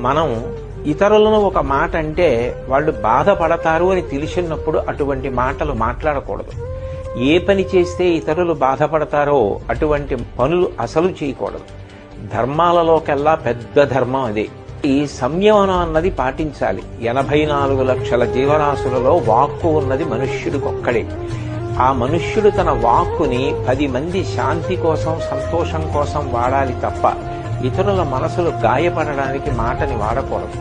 మనం ఇతరులను ఒక మాట అంటే వాళ్ళు బాధపడతారు అని తెలిసినప్పుడు అటువంటి మాటలు మాట్లాడకూడదు. ఏ పని చేస్తే ఇతరులు బాధపడతారో అటువంటి పనులు అసలు చేయకూడదు. ధర్మాలలోకెల్లా పెద్ద ధర్మం అదే. ఈ సంయమనం అన్నది పాటించాలి. 84 లక్షల జీవరాశులలో వాక్కు ఉన్నది మనుష్యుడికొక్కడే. ఆ మనుష్యుడు తన వాక్కుని 10 మంది శాంతి కోసం, సంతోషం కోసం వాడాలి తప్ప ఇతరుల మనసులు గాయపడడానికి మాటని వాడకూడదు.